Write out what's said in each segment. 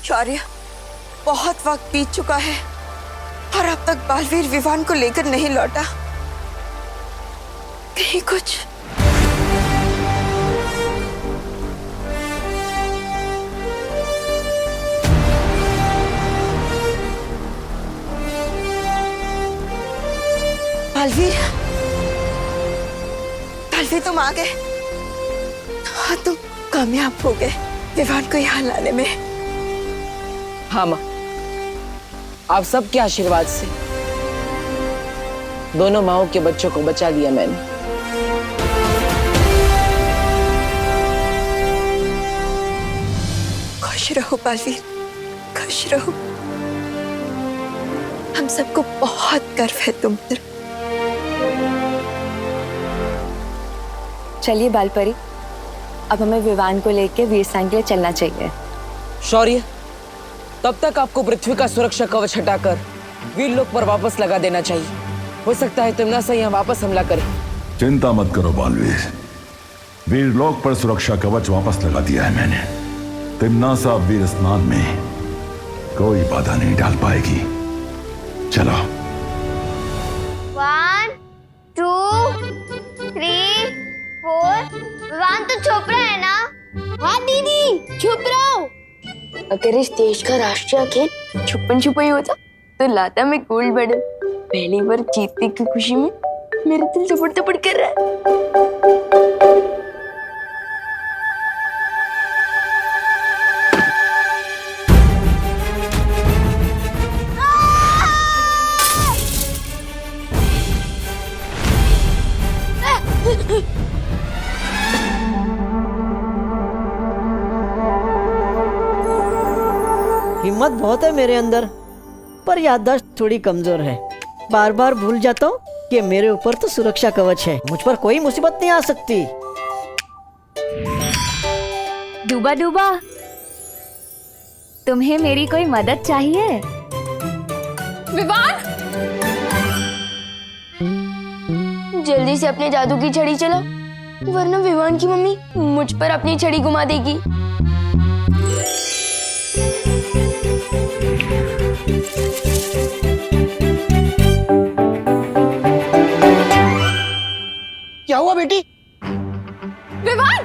शौर्य, बहुत वक्त बीत चुका है और अब तक बालवीर विवान को लेकर नहीं लौटा। कहीं कुछ बालवीर, बालवीर तुम आ गए। हाँ, तुम कामयाब हो गए विवान को यहाँ लाने में। हाँ माँ, आप सबके आशीर्वाद से दोनों माओं के बच्चों को बचा लिया मैंने। खुश रहो बालवीर, खुश रहो। हम सबको बहुत गर्व है तुम पर। चलिए बालपरी, अब हमें विवान को लेकर वीरस्थान के लिए चलना चाहिए। शौर्य, तब तक आपको पृथ्वी का सुरक्षा कवच हटाकर वीरलोक पर वापस लगा देना चाहिए। हो सकता है तिम्नासा यहाँ वापस हमला करे। चिंता मत करो बालवीर, वीरलोक पर सुरक्षा कवच वापस लगा दिया है मैंने। तिम्नासा वीर स्नान में कोई बाधा नहीं डाल पाएगी। चलो। 1 2 3 4। विवान तो छुप रहा है ना? हाँ दीदी, छुप रहा हूँ। अगर इस देश का राष्ट्रीय खेल छुपन छुपाई होता तो लाता मैं गोल्ड मेडल। पहली बार जीतने की खुशी में मेरा दिल थपड़ थपड़ कर रहा है। हिम्मत बहुत है मेरे अंदर, पर याददाश्त थोड़ी कमजोर है। बार बार भूल जाता हूँ कि मेरे ऊपर तो सुरक्षा कवच है, मुझ पर कोई मुसीबत नहीं आ सकती। डूबा डूबा, तुम्हें मेरी कोई मदद चाहिए? विवान, जल्दी से अपने जादू की छड़ी चलाओ, वरना विवान की मम्मी मुझ पर अपनी छड़ी घुमा देगी। क्या हुआ बेटी? विवान!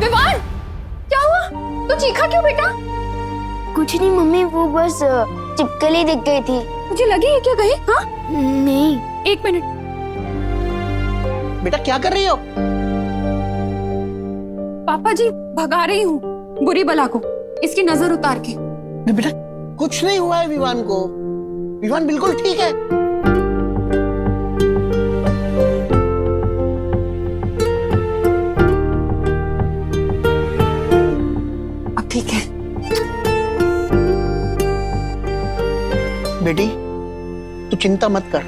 विवान! क्या हुआ? तू चीखा क्यों बेटा? कुछ नहीं मम्मी, वो बस चिपकली दिख गई थी। मुझे लगी है क्या कहीं? हाँ? नहीं। एक मिनट। बेटा क्या कर रही हो? पापा जी, भगा रही हूँ बुरी बला को, इसकी नजर उतार के। नहीं बेटा, कुछ नहीं हुआ है विवान को। विवान बिल्कुल ठीक है। अब ठीक है। बेटी तू चिंता मत कर,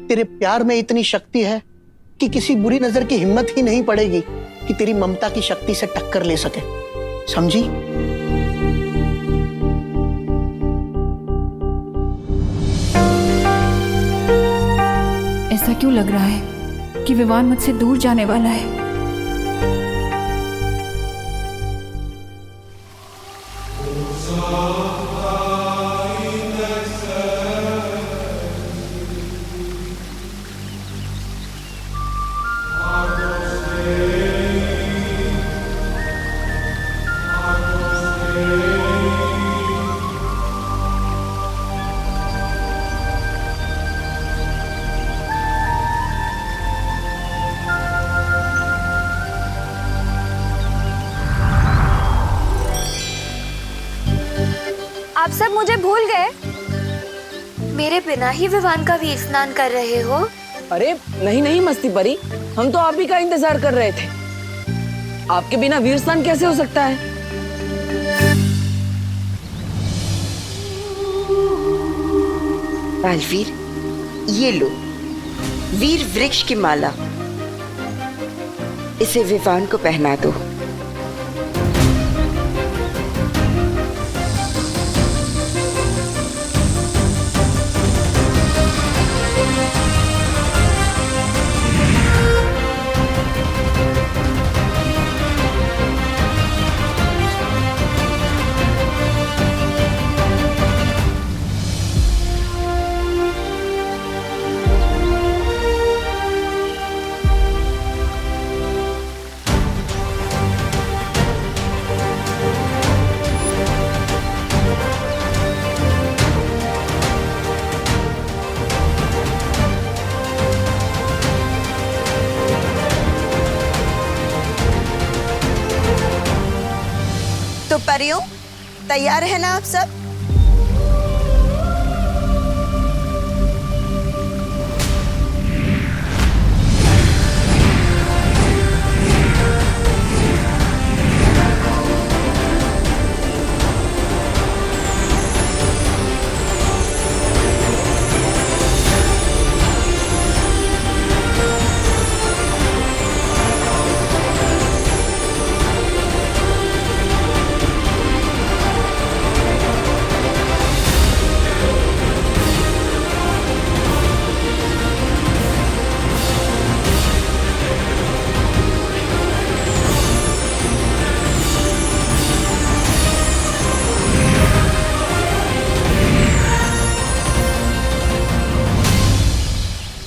तेरे प्यार में इतनी शक्ति है कि किसी बुरी नजर की हिम्मत ही नहीं पड़ेगी कि तेरी ममता की शक्ति से टक्कर ले सके, समझी? ऐसा क्यों लग रहा है कि विवान मुझसे दूर जाने वाला है? आप सब मुझे भूल गए? मेरे बिना ही विवान का वीर स्नान कर रहे हो? अरे नहीं नहीं मस्ती परी, हम तो आप ही का इंतजार कर रहे थे। आपके बिना वीर स्नान कैसे हो सकता है? बालवीर, ये लो वीर वृक्ष की माला, इसे विवान को पहना दो। तो परियों, तैयार है ना आप सब?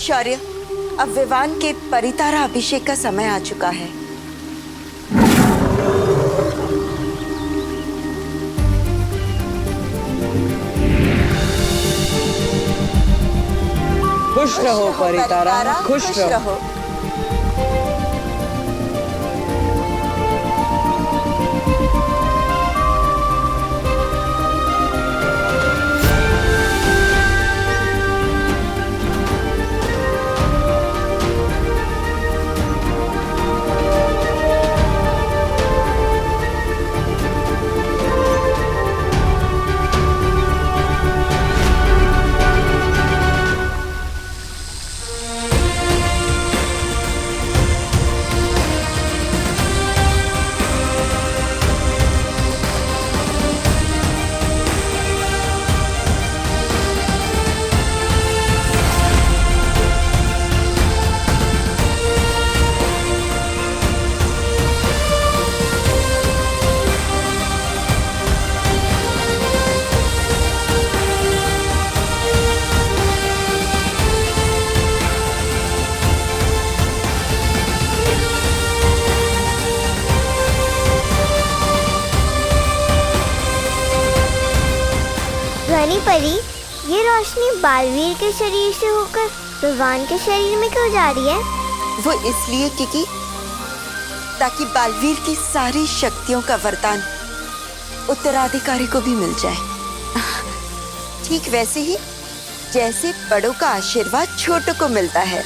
शौर्य, अब विवान के परितारा अभिषेक का समय आ चुका है। खुश रहो परितारा, खुश रहो। रानी परी, ये रोशनी बालवीर के शरीर से होकर विवान के शरीर में क्यों जा रही है? वो इसलिए क्योंकि ताकि बालवीर की सारी शक्तियों का वरदान उत्तराधिकारी को भी मिल जाए। ठीक वैसे ही जैसे बड़ों का आशीर्वाद छोटों को मिलता है।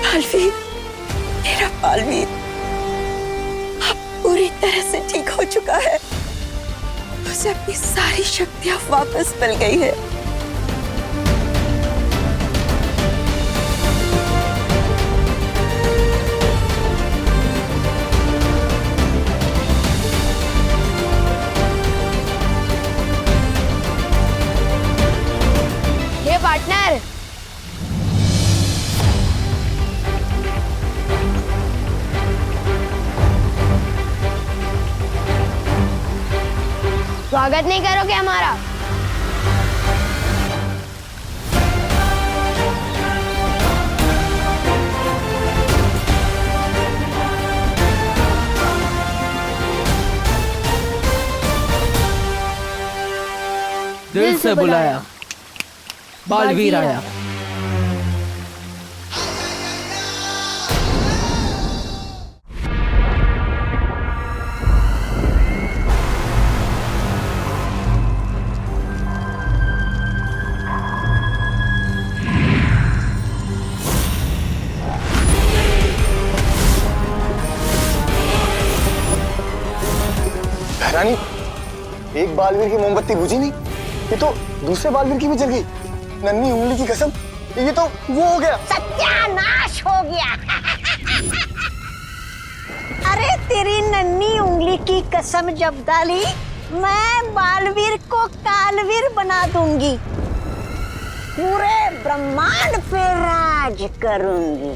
बालवीर, मेरा बालवीर अब पूरी तरह से ठीक हो चुका है। उसे अपनी सारी शक्तियां वापस मिल गई है। ये पार्टनर, स्वागत नहीं करोगे हमारा? दिल से बुलाया, बालवीर आया। रानी, एक बालवीर की मोमबत्ती बुझी नहीं, ये तो दूसरे बालवीर की भी जल गई। नन्ही उंगली की कसम, ये तो वो हो गया। सत्यानाश हो गया। अरे तेरी नन्ही उंगली की कसम जब डाली, मैं बालवीर को कालवीर बना दूंगी, पूरे ब्रह्मांड पे राज करूंगी।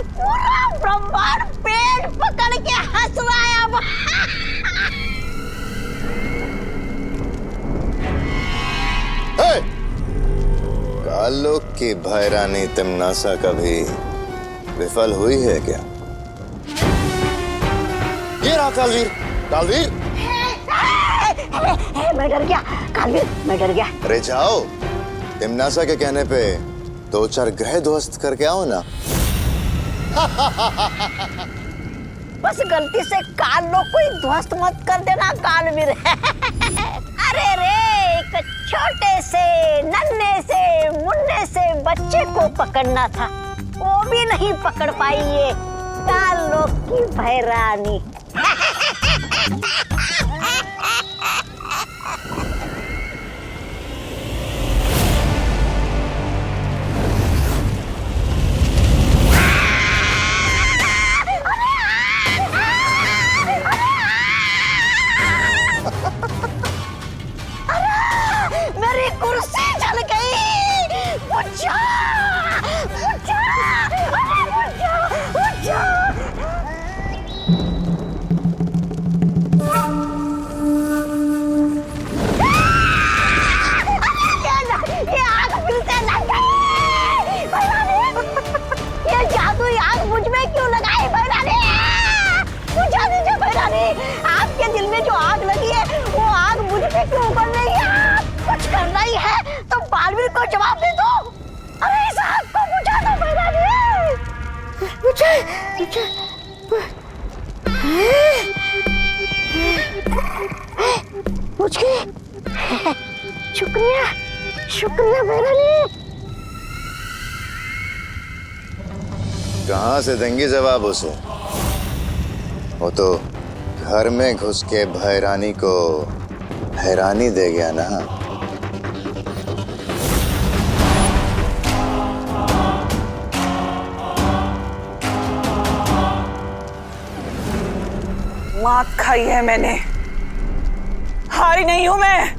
पूरा ब्रह्मांड पेट पकड़ के हंस रहा है अब। कालों की भैरानी तिमनासा कभी विफल हुई है क्या? ये रहा कालवीर। कालवीर, मैं डर गया कालवीर, मैं डर गया। अरे जाओ, तिमनासा के कहने पे 2-4 ग्रह ध्वस्त करके आओ ना। बस गलती से कालों को ही ध्वस्त मत कर देना कालवीर। अरे रे, एक छोटे से नन्हे से मुन्ने से बच्चे को पकड़ना था, वो भी नहीं पकड़ पाई ये कालों की भैरानी। मेरी कुर्सी जल गई। बुझा, बुझा, अरे बुझा, बुझा। ये आग फिर से लग गई। ये जादू आग मुझ में क्यों लगाई भैरानी? बुझा दीजिए भैरानी, आपके दिल में जो आग लगी है वो आग मुझ पे क्यों उगल रही है? कुछ करना ही है तो बालवीर को जवाब दे दो। अरे इस आग को बुझा दो भैरानी। बुझे, बुझे, बुझ गई। शुक्रिया, शुक्रिया भैरानी। कहां से देंगी जवाब उसे? वो तो घर में घुस के भैरानी को हैरानी दे गया ना। मात खाई है मैंने, हारी नहीं हूं मैं।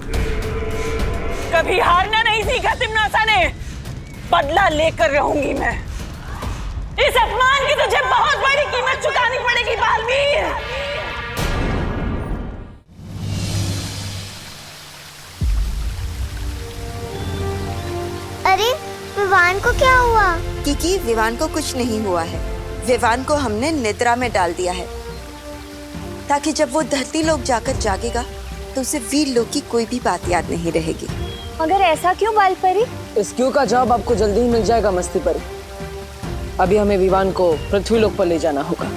कभी हारना नहीं सीखा तिमनासा ने, बदला लेकर रहूंगी मैं। इस अपमान की तुझे बहुत बड़ी कीमत चुकानी पड़ेगी बालवीर। अरे विवान को क्या हुआ? क्योंकि विवान को कुछ नहीं हुआ है। विवान को हमने निद्रा में डाल दिया है, ताकि जब वो धरती लोक जाकर जागेगा तो उसे वीर लोक की कोई भी बात याद नहीं रहेगी। मगर ऐसा क्यों बालपरी? इस क्यों का जवाब आपको जल्दी ही मिल जाएगा मस्ती परी। अभी हमें विवान को पृथ्वी लोक पर ले जाना होगा।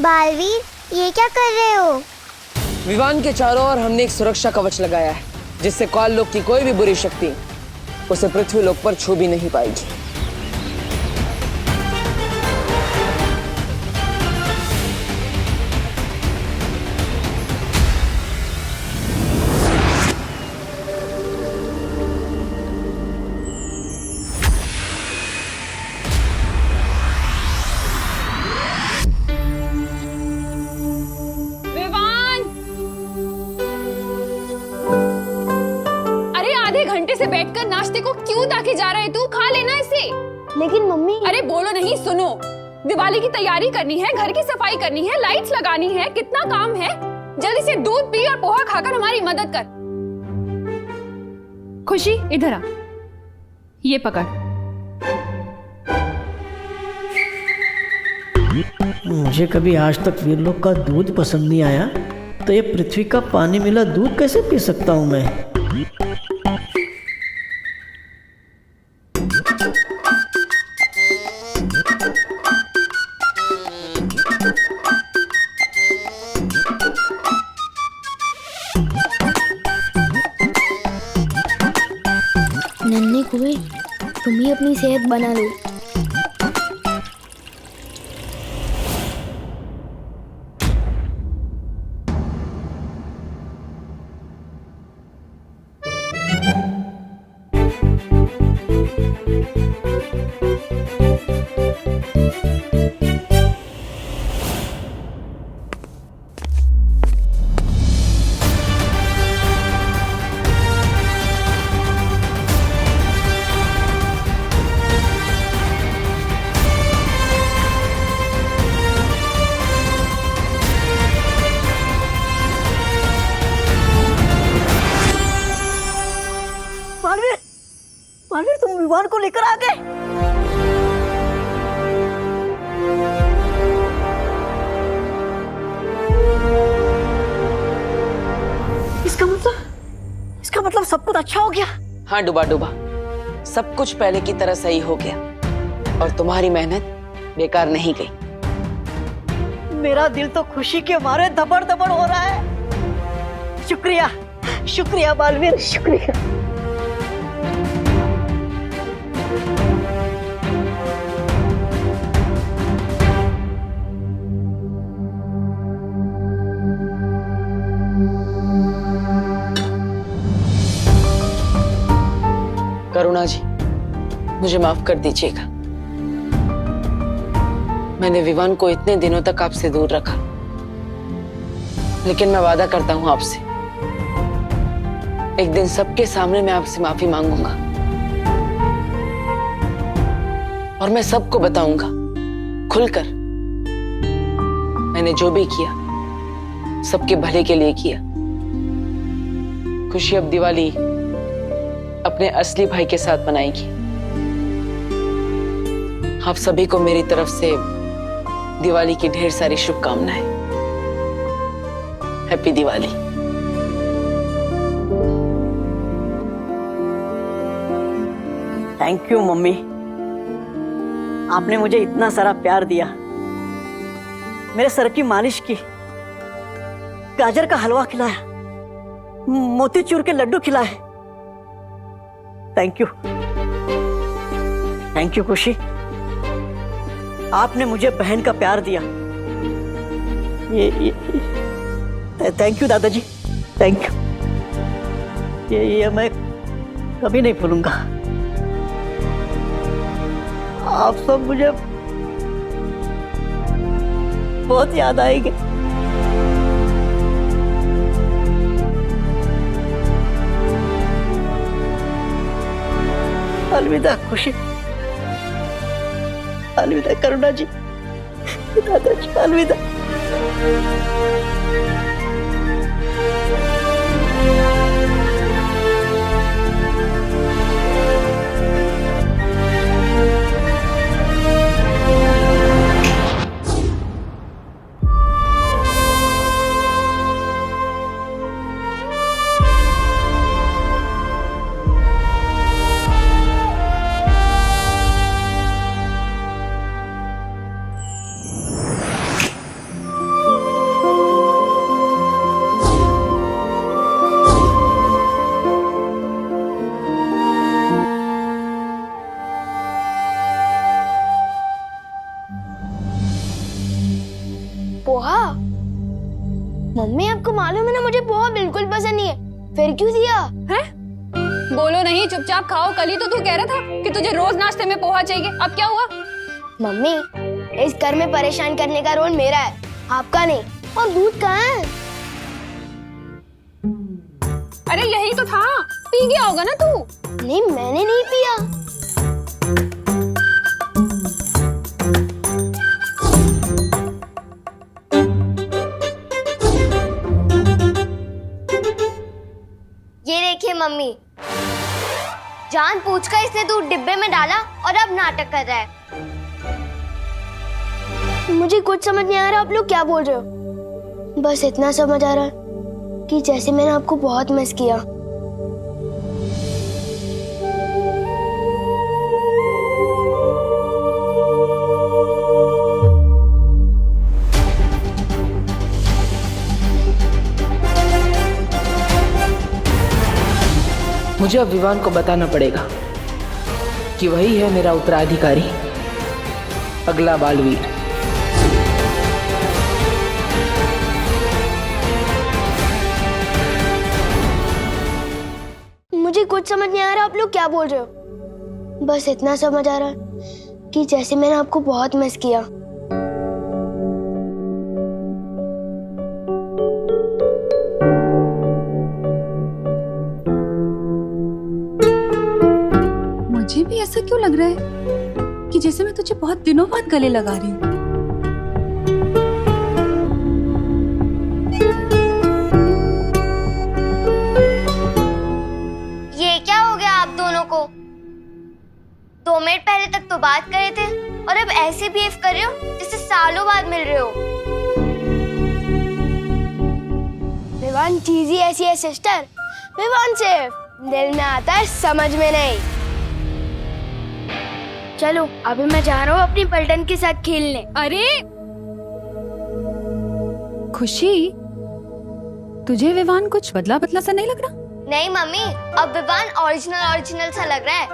बालवीर, ये क्या कर रहे हो? विवान के चारों ओर हमने एक सुरक्षा कवच लगाया है, जिससे काल लोक की कोई भी बुरी शक्ति उसे पृथ्वी लोक पर छू भी नहीं पाएगी। से बैठकर नाश्ते को क्यों ताके जा रहे तू? खा लेना इसे। लेकिन मम्मी। अरे बोलो नहीं, सुनो। दिवाली की तैयारी करनी है, घर की सफाई करनी है, लाइट्स लगानी है, कितना काम है। जल्दी से दूध पी और पोहा खाकर हमारी मदद कर। खुशी इधर आ, ये पकड़। मुझे कभी आज तक वीरलोक का दूध पसंद नहीं आया, तो ये पृथ्वी का पानी मिला दूध कैसे पी सकता हूँ मैं? नन्हे कुएं, तुम ही अपनी सेहत बना लो। बालवीर, तुम विमान को लेकर आ गए। इसका मतलब सब कुछ अच्छा हो गया। हाँ डूबा डूबा, सब कुछ पहले की तरह सही हो गया और तुम्हारी मेहनत बेकार नहीं गई। मेरा दिल तो खुशी के मारे दबड़ दबड़ हो रहा है। शुक्रिया, शुक्रिया बालवीर, शुक्रिया। करुणा जी, मुझे माफ कर दीजिएगा। मैंने विवान को इतने दिनों तक आपसे दूर रखा, लेकिन मैं वादा करता हूं आपसे, एक दिन सबके सामने मैं आपसे माफी मांगूंगा और मैं सबको बताऊंगा खुलकर मैंने जो भी किया सबके भले के लिए किया। खुशी अब दिवाली अपने असली भाई के साथ मनाएगी। आप सभी को मेरी तरफ से दिवाली की ढेर सारी शुभकामनाएं। Happy Diwali. Thank you mummy, आपने मुझे इतना सारा प्यार दिया, मेरे सर की मालिश की, गाजर का हलवा खिलाया, मोतीचूर के लड्डू खिलाए। थैंक यू, थैंक यू खुशी, आपने मुझे बहन का प्यार दिया। थैंक यू दादाजी, थैंक यू। ये मैं कभी नहीं भूलूंगा। आप सब मुझे बहुत याद आएंगे। अलविदा खुशी, अलविदा करुणा जी, दादाजी, अलविदा। पोहा? मम्मी आपको मालूम है ना मुझे पोहा बिल्कुल पसंद नहीं है, फिर क्यों दिया? है? बोलो नहीं, चुपचाप खाओ। कल ही तो तू कह रहा था कि तुझे रोज नाश्ते में पोहा चाहिए, अब क्या हुआ? मम्मी, इस घर में परेशान करने का रोल मेरा है, आपका नहीं। और दूध कहाँ है? अरे यही तो था, पी गया होगा ना तू। नहीं, मैंने नहीं पिया। ये देखिए मम्मी, जानबूझकर इसने दूध डिब्बे में डाला और अब नाटक कर रहा है। मुझे कुछ समझ नहीं आ रहा आप लोग क्या बोल रहे हो। बस इतना समझ आ रहा है कि जैसे मैंने आपको बहुत मिस किया। मुझे अब विवान को बताना पड़ेगा कि वही है मेरा उत्तराधिकारी, अगला बालवीर। मुझे कुछ समझ नहीं आ रहा आप लोग क्या बोल रहे हो। बस इतना समझ आ रहा है कि जैसे मैंने आपको बहुत मिस किया। मुझे भी ऐसा क्यों लग रहा है कि जैसे मैं तुझे बहुत दिनों बाद गले लगा रही हूँ। ये क्या हो गया आप दोनों को? 2 मिनट पहले तक तो बात कर रहे थे और अब ऐसे बिहेव कर रहे हो जैसे सालों बाद मिल रहे हो। विवान चीज ही ऐसी है सिस्टर, विवान सिर्फ दिल में आता है समझ में नहीं। चलो अभी मैं जा रहा हूँ अपनी पलटन के साथ खेलने। अरे खुशी, तुझे विवान कुछ बदला बदला सा नहीं लग रहा? नहीं मम्मी, अब विवान ओरिजिनल सा लग रहा है।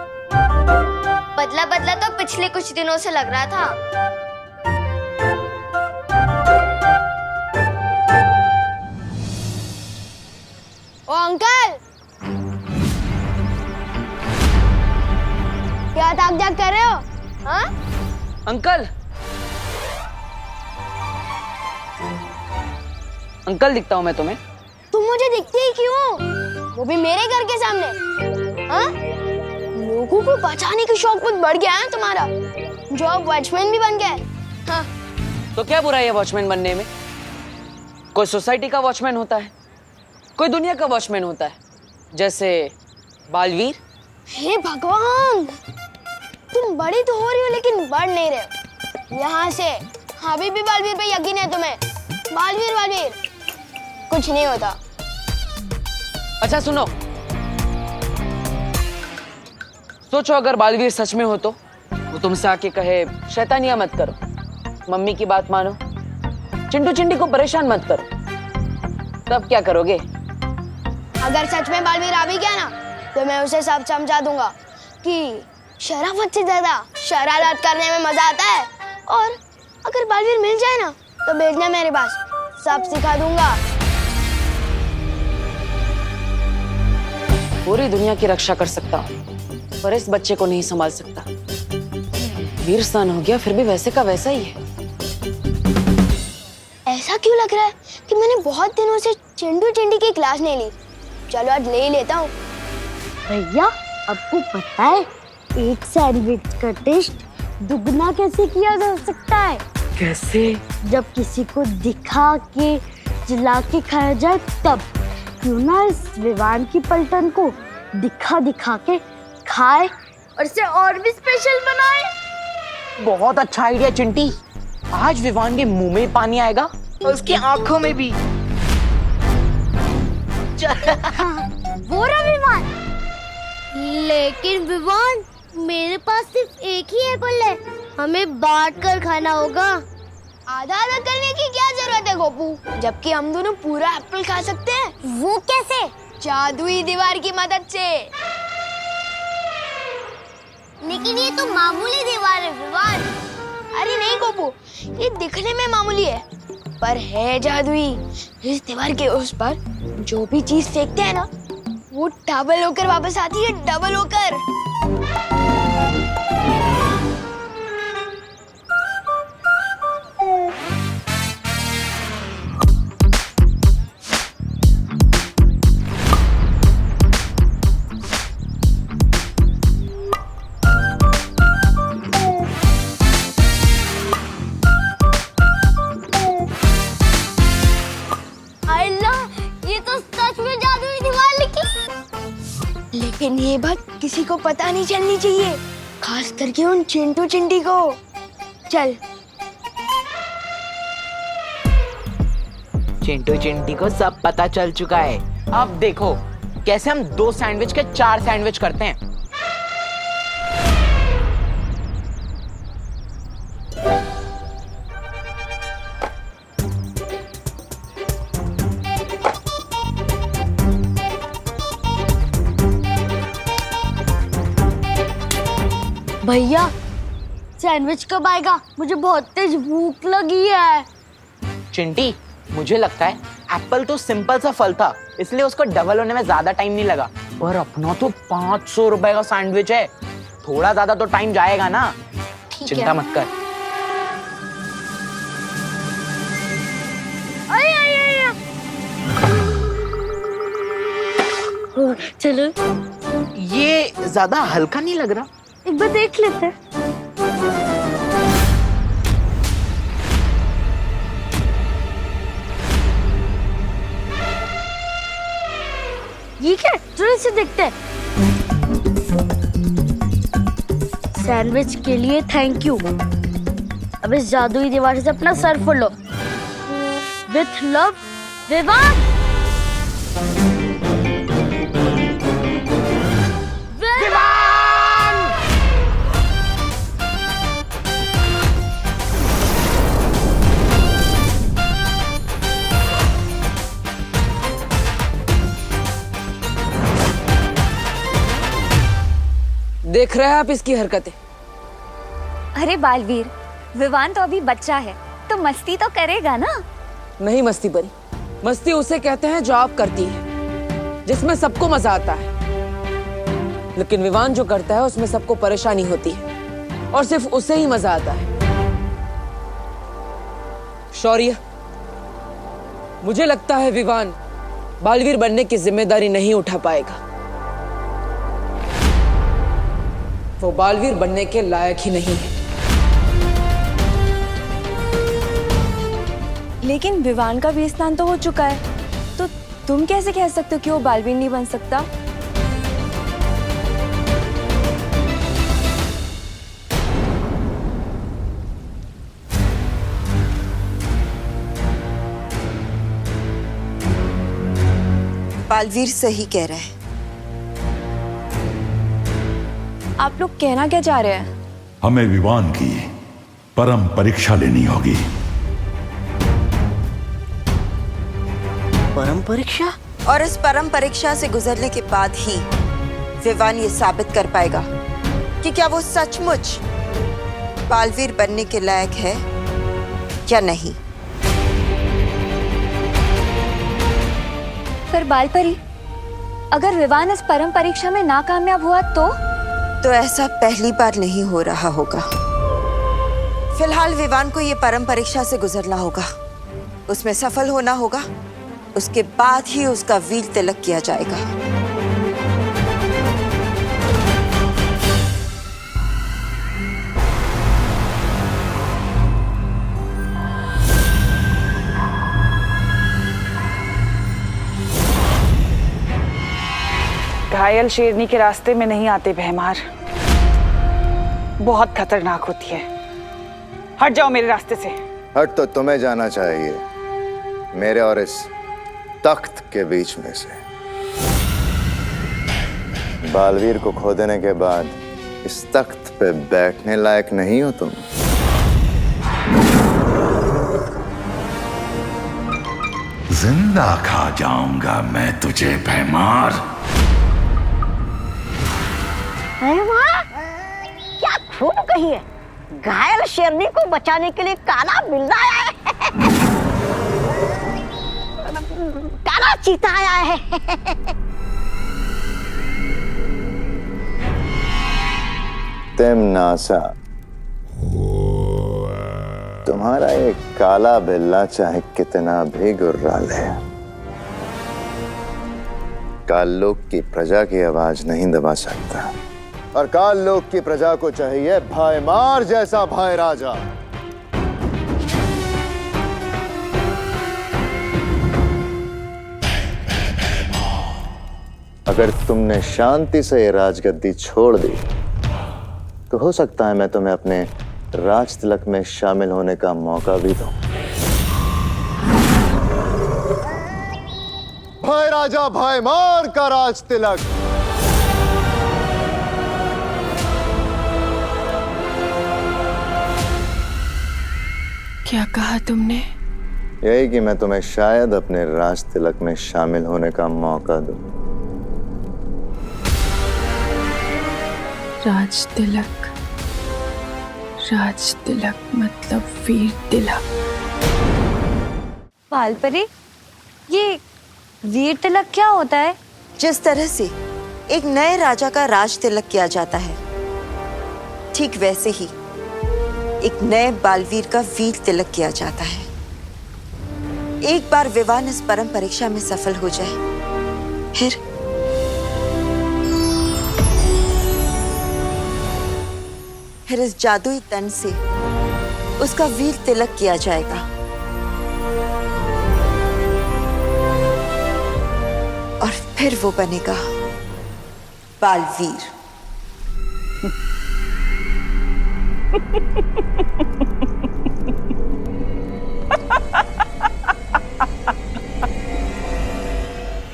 बदला बदला तो पिछले कुछ दिनों से लग रहा था। ओ अंकल, क्या ताक झाक कर रहे हो? हाँ? अंकल, अंकल दिखता हूँ मैं तुम्हें? तुम मुझे दिखती ही क्यों? वो भी मेरे घर के सामने। हाँ? लोगों को बचाने की शौक बहुत बढ़ गया है तुम्हारा, जो अब वॉचमैन भी बन गए। हाँ? तो क्या बुराई है वॉचमैन बनने में? कोई सोसाइटी का वॉचमैन होता है, कोई दुनिया का वॉचमैन होता है, जैसे बालवीर। हे भगवान, तुम बड़ी तो हो रही हो लेकिन बढ़ नहीं रहे हो। यहाँ से अभी भी बालवीर पे यकीन है तुम्हें? बालवीर कुछ नहीं होता। अच्छा सुनो, सोचो अगर बालवीर सच में हो तो वो तुमसे आके कहे शैतानियां मत करो, मम्मी की बात मानो, चिंटू चिंटी को परेशान मत करो, तब क्या करोगे? अगर सच में बालवीर आ भी गया ना तो मैं उसे सब समझा दूंगा कि शराफत से ज्यादा शरारत करने में मजा आता है। और अगर बालवीर मिल जाए ना तो भेजना मेरे पास, सब सिखा दूंगा। पूरी दुनिया की रक्षा कर सकता हूँ पर इस बच्चे को नहीं संभाल सकता। वीर स्नान हो गया फिर भी वैसे का वैसा ही है। ऐसा क्यों लग रहा है कि मैंने बहुत दिनों से चिंटू चिंटी की क्लास नहीं ली। चलो आज ले ही लेता हूँ। भैया आपको पता है एक सैंडविच का टेस्ट दुगना कैसे किया जा सकता है? कैसे? जब किसी को दिखा के जिला के खाया जाए तब। क्यों ना इस विवान की पलटन को दिखा दिखा के खाए और इसे और भी स्पेशल बनाए। बहुत अच्छा आइडिया चिंटी, आज विवान के मुंह में पानी आएगा और उसकी आंखों में भी। वो रहा विवान। लेकिन विवान मेरे पास सिर्फ एक ही एप्पल है, हमें बांट कर खाना होगा। आधा आधा करने की क्या जरूरत है गोपू, जबकि हम दोनों पूरा एप्पल खा सकते हैं। वो कैसे? जादुई दीवार की मदद से। लेकिन ये तो मामूली दीवार है विवान। अरे नहीं गोपू, ये दिखने में मामूली है पर है जादुई। इस दीवार के उस पर जो भी चीज फेंकते हैं ना वो डबल होकर वापस आती है, डबल होकर। लेकिन ये बात किसी को पता नहीं चलनी चाहिए, खास करके उन चिंटू चिंटी को। चल चिंटू चिंटी को सब पता चल चुका है। अब देखो कैसे हम 2 सैंडविच के 4 सैंडविच करते हैं। भैया सैंडविच कब आएगा? मुझे बहुत तेज भूख लगी है। चिंटी, मुझे लगता है एप्पल तो सिंपल सा फल था, इसलिए उसको डबल होने में ज्यादा टाइम नहीं लगा। पर अपना तो 500 रुपए का सैंडविच है, थोड़ा ज्यादा तो टाइम जाएगा ना। चिंता मत कर। चलो, ये ज्यादा हल्का नहीं लग रहा? एक बार देख लेते हैं। ये क्या? चलो इसे देखते हैं। सैंडविच के लिए थैंक यू। अब इस जादुई दीवार से अपना सर फोड़ो। With love, Vivaan. देख रहे हैं आप इसकी हरकतें? अरे बालवीर, विवान तो अभी बच्चा है, तो मस्ती तो करेगा ना। नहीं मस्ती परी, मस्ती उसे कहते हैं जो आप करती है, जिसमें सबको मजा आता है। लेकिन विवान जो करता है उसमें सबको परेशानी होती है और सिर्फ उसे ही मजा आता है। शौर्य, मुझे लगता है विवान बालवीर बनने की जिम्मेदारी नहीं उठा पाएगा। वो बालवीर बनने के लायक ही नहीं है। लेकिन विवान का भी स्नान तो हो चुका है, तो तुम कैसे कह सकते हो कि वो बालवीर नहीं बन सकता? बालवीर सही कह रहा है। आप लोग कहना क्या चाह रहे हैं? हमें विवान की परम परीक्षा लेनी होगी। परम परीक्षा? और इस परम परीक्षा से गुजरने के बाद ही विवान ये साबित कर पाएगा कि क्या वो सचमुच बालवीर बनने के लायक है या नहीं। पर बालपरी, अगर विवान इस परम परीक्षा में नाकामयाब हुआ तो ऐसा पहली बार नहीं हो रहा होगा। फिलहाल विवान को ये परम परीक्षा से गुजरना होगा, उसमें सफल होना होगा, उसके बाद ही उसका वीर तिलक किया जाएगा। घायल शेरनी के रास्ते में नहीं आते भैमार, बहुत खतरनाक होती है। हट जाओ मेरे रास्ते से। हट तो तुम्हें जाना चाहिए, मेरे और इस तख्त के बीच में से। बालवीर को खो देने के बाद इस तख्त पे बैठने लायक नहीं हो तुम। जिंदा खा जाऊंगा मैं तुझे भैमार। क्या खूब कही है। घायल शेरनी को बचाने के लिए काला बिल्ला आया है। काला चीता आया है। तिमनासा, तुम्हारा ये काला बिल्ला चाहे कितना भी गुर्राल है, काल लोक की प्रजा की आवाज नहीं दबा सकता। और काल लोक की प्रजा को चाहिए भयमार जैसा भय राजा। अगर तुमने शांति से ये राजगद्दी छोड़ दी तो हो सकता है मैं तुम्हें अपने राज तिलक में शामिल होने का मौका भी दूं। राजा भयमार का राज तिलक। क्या कहा तुमने? यही कि मैं तुम्हें शायद अपने राज तिलक में शामिल होने का मौका दूं। राज तिलक, राज तिलक मतलब वीर तिलक। बालपरी, ये वीर तिलक क्या होता है? जिस तरह से एक नए राजा का राज तिलक किया जाता है, ठीक वैसे ही एक नए बालवीर का वीर तिलक किया जाता है। एक बार विवान इस परम परीक्षा में सफल हो जाए, फिर इस जादुई तन से उसका वीर तिलक किया जाएगा और फिर वो बनेगा बालवीर।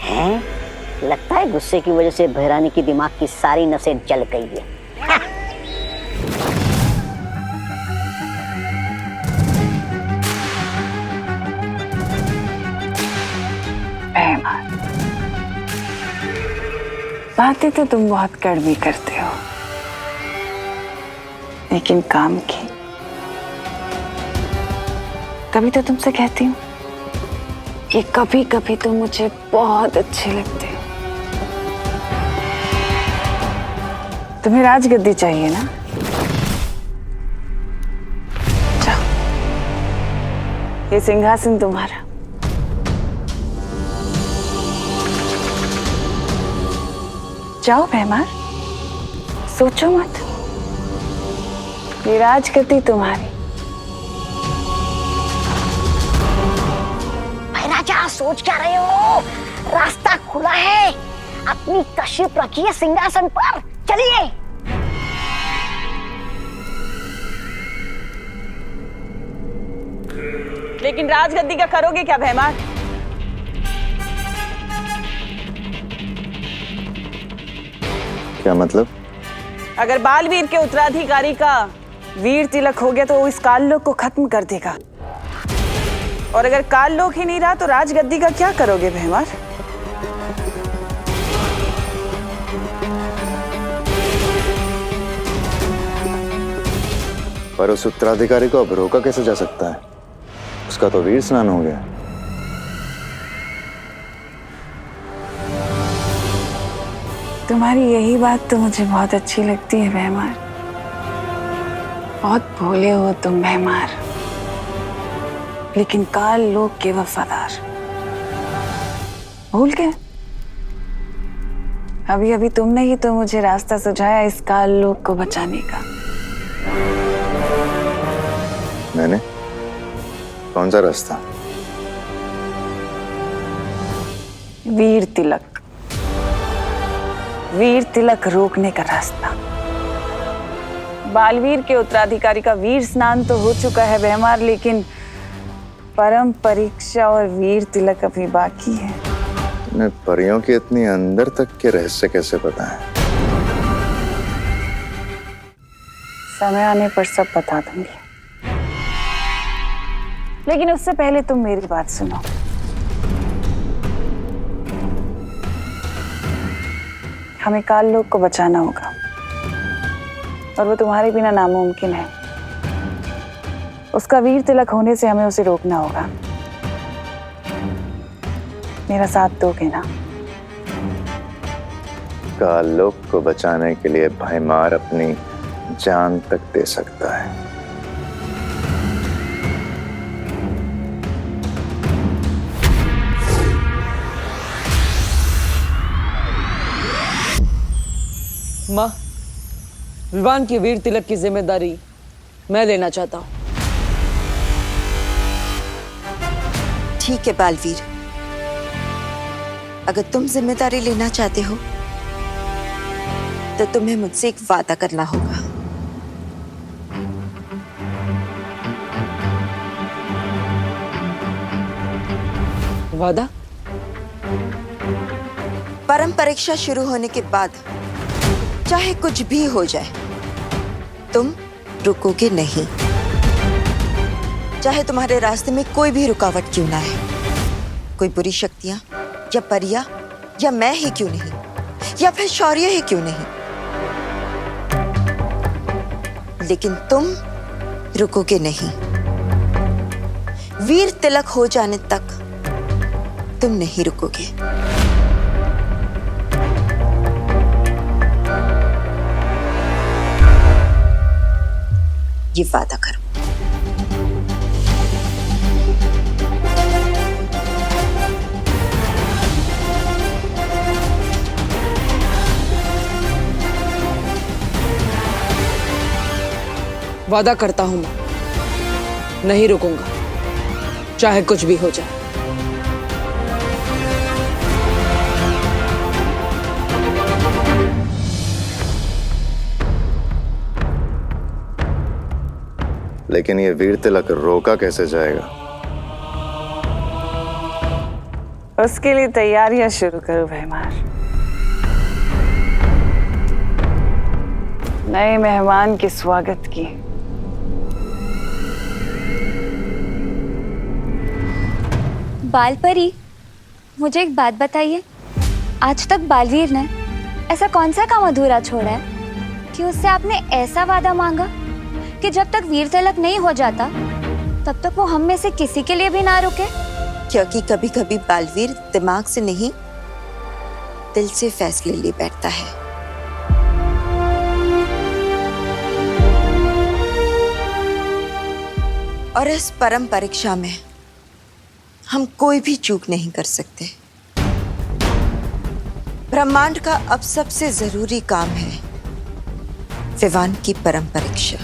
हैं? लगता है गुस्से की वजह से भैरानी की दिमाग की सारी नसें जल गई है। बातें तो तुम बहुत कड़वी करते हो, लेकिन काम की। तभी तो तुमसे कहती हूँ कि कभी कभी तुम मुझे बहुत अच्छे लगते हो। तुम्हें राजगद्दी चाहिए ना? जाओ, ये सिंहासन तुम्हारा। जाओ भैमार, सोचो मत, ये राजगद्दी तुम्हारी। राजा सोच क्या रहे हो? रास्ता खुला है, अपनी तशरीफ रखिए सिंहासन पर, चलिए। लेकिन राजगद्दी का करोगे क्या भैमार? क्या मतलब? अगर बालवीर के उत्तराधिकारी का वीर तिलक हो गया तो वो इस काललोक को खत्म कर देगा, और अगर काललोक ही नहीं रहा तो राजगद्दी का क्या करोगे भैमार? पर उस उत्तराधिकारी को अब रोका कैसे जा सकता है? उसका तो वीर स्नान हो गया। तुम्हारी यही बात तो मुझे बहुत अच्छी लगती है भैमार। बहुत भोले हो तुम भैमार, लेकिन काल लोक के वफादार। भूल गए? अभी अभी तुमने ही तो मुझे रास्ता सुझाया इस काल लोक को बचाने का। मैंने? कौन सा रास्ता? वीर तिलक, वीर तिलक रोकने का रास्ता। बालवीर के उत्तराधिकारी का वीर स्नान तो हो चुका है भैमार, लेकिन परम परीक्षा और वीर तिलक अभी बाकी है। तुम्हें परियों के इतनी अंदर तक के रहस्य कैसे पता है? समय आने पर सब बता दूंगी, लेकिन उससे पहले तुम मेरी बात सुनो। हमें काल लोक को बचाना होगा, और वो तुम्हारे बिना नामुमकिन है। उसका वीर तिलक होने से हमें उसे रोकना होगा। मेरा साथ दोगे ना? काल लोक को बचाने के लिए भैमार अपनी जान तक दे सकता है। माँ, विवान की वीर तिलक की जिम्मेदारी मैं लेना चाहता हूँ। ठीक है बालवीर, अगर तुम जिम्मेदारी लेना चाहते हो तो तुम्हें मुझसे एक वादा करना होगा। वादा? परम परीक्षा शुरू होने के बाद चाहे कुछ भी हो जाए, तुम रुकोगे नहीं। चाहे तुम्हारे रास्ते में कोई भी रुकावट क्यों ना आए, कोई बुरी शक्तियां या परियां या मैं ही क्यों नहीं, या फिर शौर्य ही क्यों नहीं, लेकिन तुम रुकोगे नहीं। वीर तिलक हो जाने तक तुम नहीं रुकोगे। ये वादा करो। वादा करता हूं मैं नहीं रुकूंगा, चाहे कुछ भी हो जाए। लेकिन ये वीर तिलक रोका कैसे जाएगा? उसके लिए तैयारियां शुरू करो भैमार। नए मेहमान के स्वागत की। बालपरी, मुझे एक बात बताइए, आज तक बालवीर ने ऐसा कौन सा काम अधूरा छोड़ा है कि उससे आपने ऐसा वादा मांगा कि जब तक वीर तिलक नहीं हो जाता तब तक वो हम में से किसी के लिए भी ना रुके? क्योंकि कभी कभी बालवीर दिमाग से नहीं, दिल से फैसले ले बैठता है। और इस परम परीक्षा में हम कोई भी चूक नहीं कर सकते। ब्रह्मांड का अब सबसे जरूरी काम है विवान की परम परीक्षा।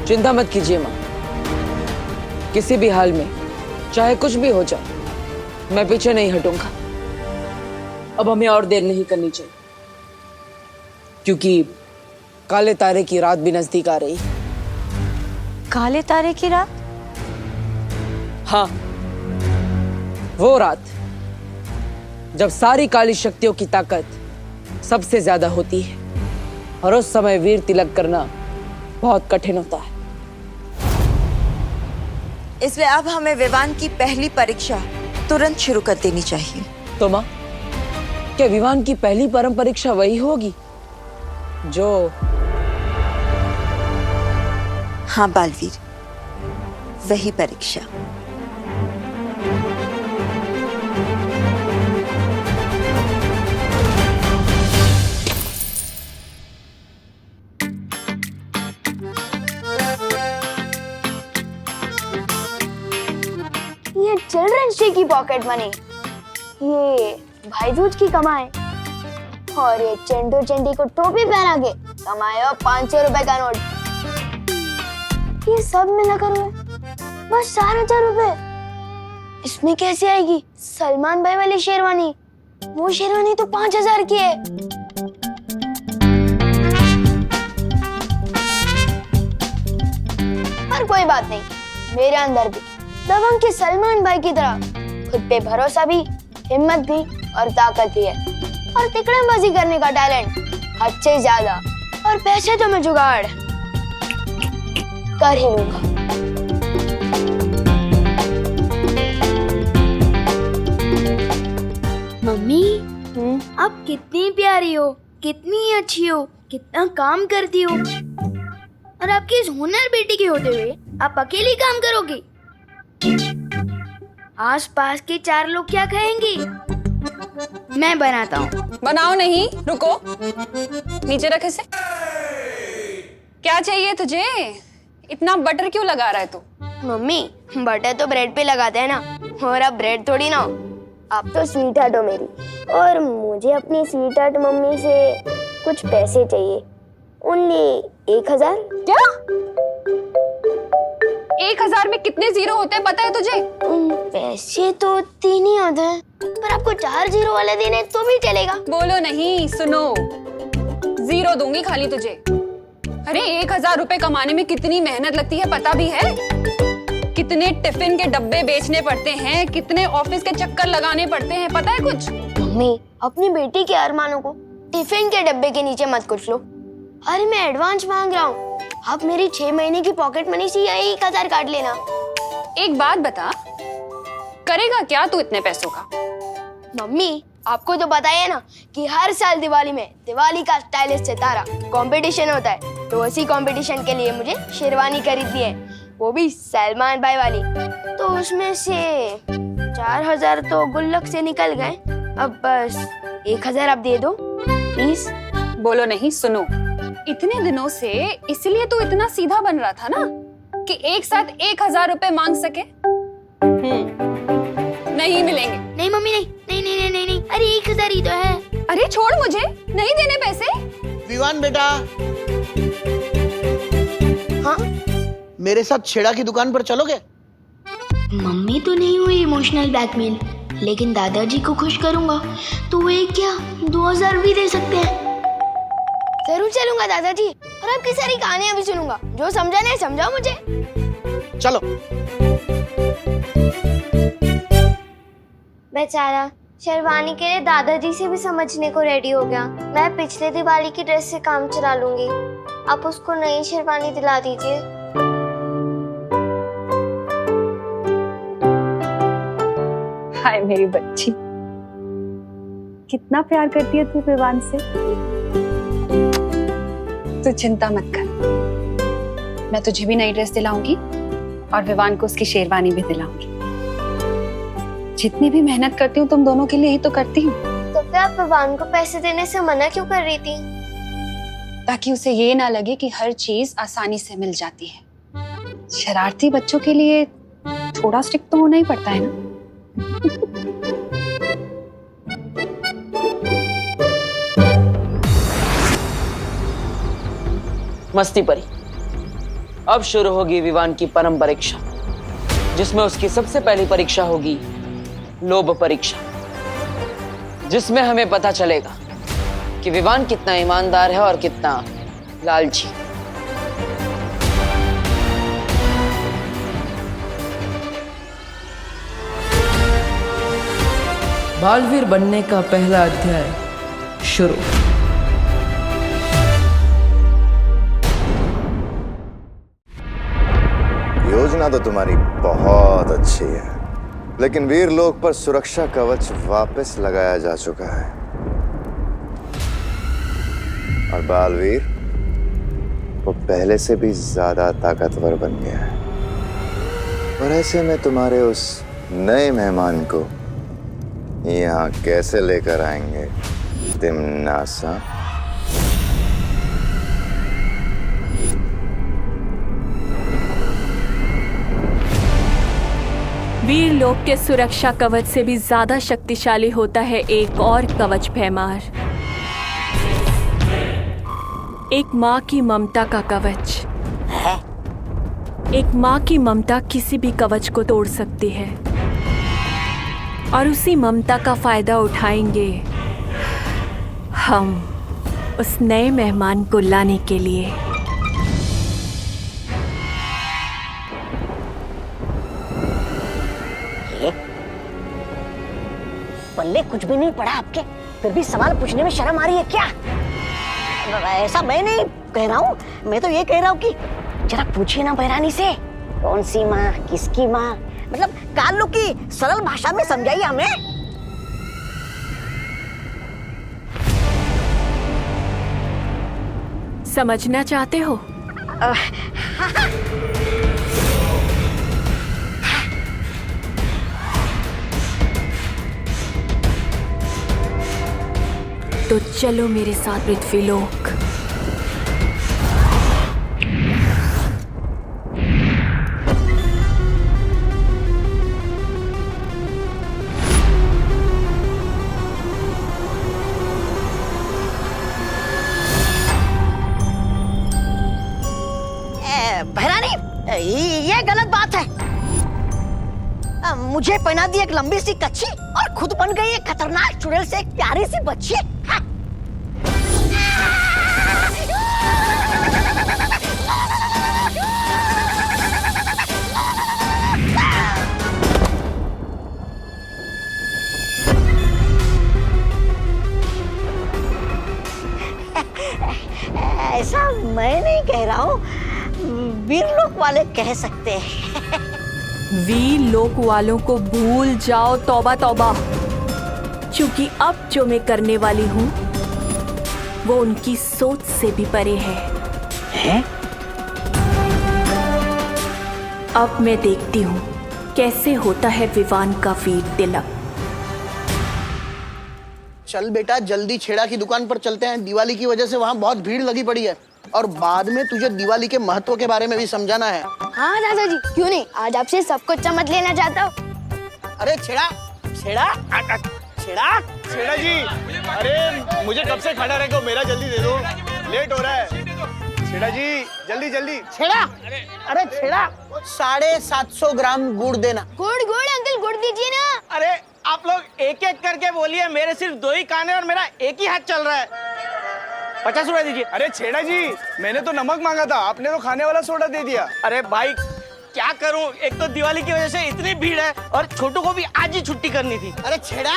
चिंता मत कीजिए मां, किसी भी हाल में चाहे कुछ भी हो जाए मैं पीछे नहीं हटूंगा। अब हमें और देर नहीं करनी चाहिए, क्योंकि काले तारे की रात भी नजदीक आ रही। काले तारे की रात? हाँ, वो रात जब सारी काली शक्तियों की ताकत सबसे ज्यादा होती है और उस समय वीर तिलक करना बहुत कठिन होता है। इसलिए अब हमें विवान की पहली परीक्षा तुरंत शुरू कर देनी चाहिए। तो मां, क्या विवान की पहली परम परीक्षा वही होगी जो? हाँ बालवीर, वही परीक्षा। ये चिल्ड्रंस डे की पॉकेट मनी, ये भाई दूज की कमाई, और ये चंडू चंडी को टोपी पहना के कमाए 500 रुपए का नोट, ये सब मिलाकर हुए बस 4,000 रुपए। इसमें कैसे आएगी सलमान भाई वाली शेरवानी? वो शेरवानी तो 5,000 की है। पर कोई बात नहीं, मेरे अंदर भी दबंग के सलमान भाई की तरह खुद पे भरोसा भी, हिम्मत भी और ताकत भी है, और तिकड़मबाजी करने का टैलेंट अच्छे ज्यादा, और पैसे तो मैं जुगाड़ कर ही लूंगा। मम्मी, आप कितनी प्यारी हो, कितनी अच्छी हो, कितना काम करती हो, और आपकी इस हुनर बेटी के होते हुए आप अकेली काम करोगी? आस पास के 4 लोग क्या कहेंगे? मैं बनाता हूँ। बनाओ नहीं, रुको, नीचे रख इसे। क्या चाहिए तुझे? इतना बटर क्यों लगा रहा है तू? मम्मी, बटर तो ब्रेड पे लगाते हैं ना, और अब ब्रेड थोड़ी ना हो। आप तो स्वीट हार्ट हो मेरी, और मुझे अपनी स्वीट हार्ट मम्मी से कुछ पैसे चाहिए। ओनली 1,000। क्या? 1,000 में कितने जीरो होते हैं पता है तुझे? पैसे तो 3 ही होते हैं, पर आपको 4 जीरो वाले देने तो भी चलेगा। बोलो नहीं, सुनो, जीरो दूंगी खाली तुझे। अरे 1,000 रुपए कमाने में कितनी मेहनत लगती है पता भी है? कितने टिफिन के डब्बे बेचने पड़ते हैं, कितने ऑफिस के चक्कर लगाने पड़ते हैं, पता है कुछ? मम्मी, अपनी बेटी के अरमानों को टिफिन के डब्बे के नीचे मत कुछ लो। अरे मैं एडवांस मांग रहा हूँ, आप मेरी 6 महीने की पॉकेट मनी से यही 1000 काट लेना। एक बात बता, करेगा क्या तू इतने पैसों का? मम्मी, आपको तो पता ही है ना कि हर साल दिवाली में दिवाली का स्टाइलिश सितारा कंपटीशन होता है, तो उसी कंपटीशन के लिए मुझे शेरवानी खरीदनी है, वो भी सलमान भाई वाली। तो उसमें से 4000 तो गुल्लक से निकल गए, अब बस 1000 आप दे दो प्लीज। बोलो नहीं, सुनो, इतने दिनों से इसलिए तू इतना सीधा बन रहा था ना कि एक साथ 1000 रुपए मांग सके। नहीं मिलेंगे। नहीं मम्मी, नहीं नहीं नहीं नहीं नहीं, नहीं। अरे 1000 ही तो है। अरे छोड़, मुझे नहीं देने पैसे। विवान बेटा, हाँ मेरे साथ छेड़ा की दुकान पर चलोगे? मम्मी तो नहीं हुई इमोशनल ब्लैकमेल, लेकिन दादाजी को खुश करूंगा तो वो एक क्या 2000 भी दे सकते हैं। जरूर चलूंगा दादाजी, और आपकी सारी कहानियां भी सुनूंगा, जो समझा नहीं समझाओ मुझे। चलो। बेचारा शेरवानी के लिए दादाजी से भी समझने को रेडी हो गया। मैं पिछले दिवाली की ड्रेस से काम चला लूंगी, आप उसको नई शेरवानी दिला दीजिए। हाय मेरी बच्ची, कितना प्यार करती है तू विवान से। तू चिंता मत कर, मैं तुझे भी नई ड्रेस दिलाऊंगी और विवान को उसकी शेरवानी भी दिलाऊंगी। जितनी भी मेहनत करती हूँ तुम दोनों के लिए ही तो करती हूँ। तो फिर आप विवान को पैसे देने से मना क्यों कर रही थी? ताकि उसे ये ना लगे कि हर चीज आसानी से मिल जाती है। शरारती बच्चों के लिए थोड़ा स्ट्रिक्ट तो होना ही पड़ता है ना। मस्ती परी, अब शुरू होगी विवान की परम परीक्षा, जिसमें उसकी सबसे पहली परीक्षा होगी लोभ परीक्षा, जिसमें हमें पता चलेगा कि विवान कितना ईमानदार है और कितना लालची। बालवीर बनने का पहला अध्याय शुरू। योजना तो तुम्हारी बहुत अच्छी है, लेकिन वीर लोक पर सुरक्षा कवच वापस लगाया जा चुका है और बालवीर वो पहले से भी ज्यादा ताकतवर बन गया है। और ऐसे में तुम्हारे उस नए मेहमान को यहाँ कैसे लेकर आएंगे तिम्नासा? वीर लोक के सुरक्षा कवच से भी ज्यादा शक्तिशाली होता है एक और कवच भैमार, एक माँ की ममता का कवच। एक माँ की ममता किसी भी कवच को तोड़ सकती है और उसी ममता का फायदा उठाएंगे हम उस नए मेहमान को लाने के लिए। पल्ले कुछ भी नहीं पड़ा आपके, फिर भी सवाल पूछने में शर्म आ रही है क्या? ऐसा मैं नहीं कह रहा हूँ, मैं तो ये कह रहा हूँ कि जरा पूछिए ना बहरानी से, कौन सी माँ, किसकी माँ, मतलब काल लो की सरल भाषा में समझाइए हमें। समझना चाहते हो? तो चलो मेरे साथ पृथ्वीलोक। बहरानी, ये गलत बात है। मुझे पहना दी एक लंबी सी कच्छी और खुद बन गई एक खतरनाक चुड़ैल से एक प्यारी सी बच्ची। ऐसा मैं नहीं कह रहा हूँ, वीरलोक वाले कह सकते हैं। वीर लोक वालों को भूल जाओ, तौबा तौबा। क्योंकि अब जो मैं करने वाली हूँ वो उनकी सोच से भी परे है? अब मैं देखती हूँ कैसे होता है विवान का वीर तिलक। चल बेटा जल्दी छेड़ा की दुकान पर चलते हैं, दिवाली की वजह से वहाँ बहुत भीड़ लगी पड़ी है और बाद में तुझे दिवाली के महत्व के बारे में भी समझाना है। हाँ दादाजी, क्यों नहीं, आज आपसे सब कुछ समझ लेना चाहता हूँ। अरे छेड़ा छेड़ा छेड़ा छेड़ा जी, अरे मुझे कब से खड़ा रखो, मेरा जल्दी दे दो, लेट हो रहा है। छेड़ा जी जल्दी जल्दी। छेड़ा, अरे छेड़ा 750 ग्राम गुड़ देना। गुड़ गुड़ अंकल, गुड़ दीजिए ना। अरे आप लोग एक एक करके बोलिए, मेरे सिर्फ 2 ही कान है और मेरा एक ही हाथ चल रहा है। 50 रुपए दीजिए। अरे छेड़ा जी, मैंने तो नमक मांगा था, आपने तो खाने वाला सोडा दे दिया। अरे भाई क्या करूं, एक तो दिवाली की वजह से इतनी भीड़ है और छोटू को भी आज ही छुट्टी करनी थी। अरे छेड़ा,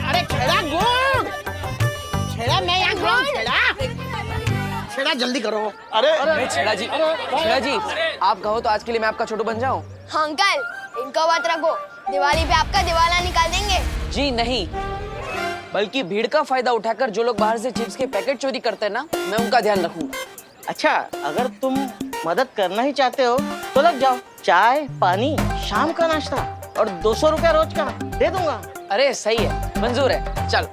अरे छेड़ा गुड़, छेड़ा मैं यहाँ गुड़, छेड़ा जल्दी करो। अरे छेड़ा जी, आप कहो तो आज के लिए मैं आपका छोटू बन जाऊं? हाँ अंकल, इनको बात रखो, दिवाली पे आपका दिवाला निकाल देंगे। जी नहीं, बल्कि भीड़ का फायदा उठाकर जो लोग बाहर से चिप्स के पैकेट चोरी करते हैं ना, मैं उनका ध्यान रखूंगा। अच्छा, अगर तुम मदद करना ही चाहते हो तो लग जाओ। चाय पानी, शाम का नाश्ता और 200 रुपया रोज का दे दूंगा। अरे सही है, मंजूर है। चल